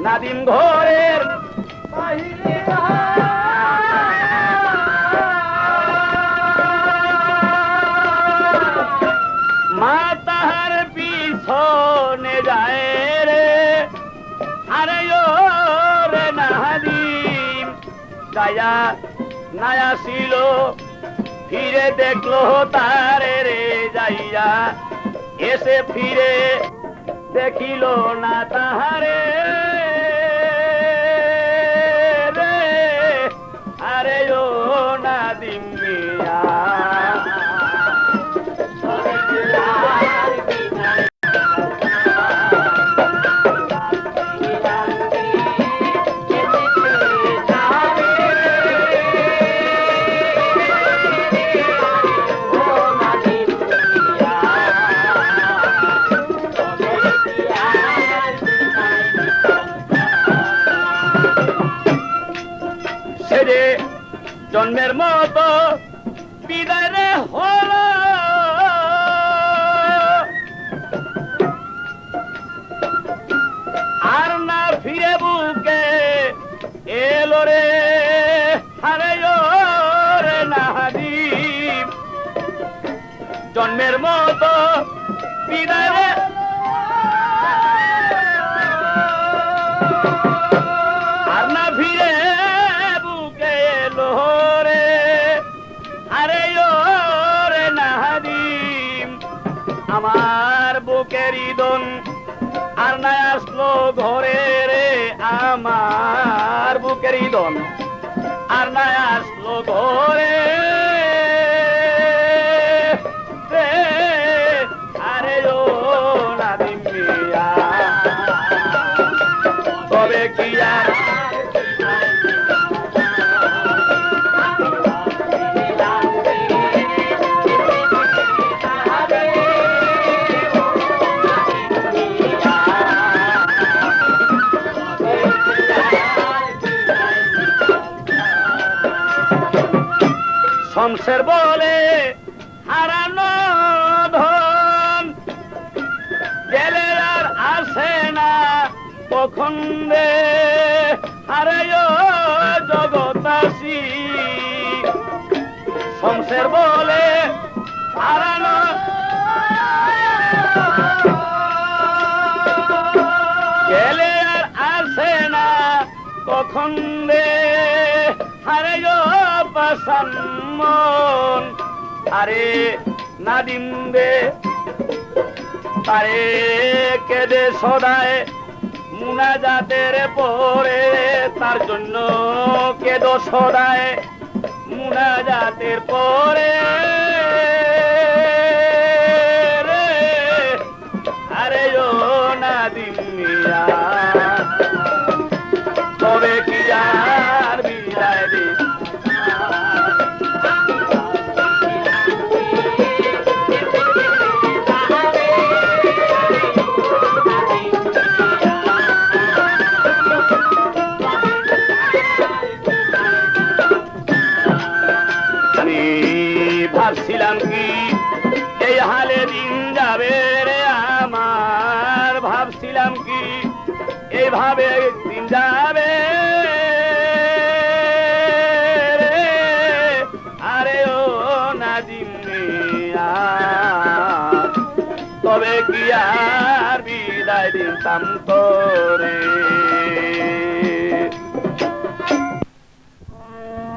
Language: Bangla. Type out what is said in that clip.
নাদিম ঘরের মা তাহার পিছনে যায় রে, আরে ও রে নাদিম যায়া নায়া ছিল, ফিরে দেখলো তারে রে যাইয়া, এসে ফিরে দেখিল না তাহারে রে, আরে ও নাদিম মিয়া জন্মের মতো বিদায় রে হলো, আর না ফিরে বুকে এলো রে, আরে ও রে নাদিম জন্মের মতো বিদায় রে, আর না ফিরে আমার বুকের ইদন আর না আসলো ঘরে রে, আমার বুকের ইদন আর না আসলো ঘরে রে, আরে ও নাদিম মিয়া তবে কি আর শমশের বলে হারানো ধন গেলে আর আসে না কখন রে, আরে ও জগতাসী শমশের বলে হারানো গেলে আর আসে না কখন রে, আরে ও পাসাম্মন আরে নাদিম রে, আরে কেদে সদায় মুনাজাতের পরে, তার জন্য কেদো সদায় মুনাজাতের পরে রে, আরে ও নাদিম মিয়া তবে কি আর বিদায় দে, ভাবছিলাম কি এই হালে দিন যাবে রে আমার, ভাবছিলাম কি এইভাবে দিন যাবে রে, আরে ও নাদিম মিয়া তবে কি আর বিদায় দিতাম তোর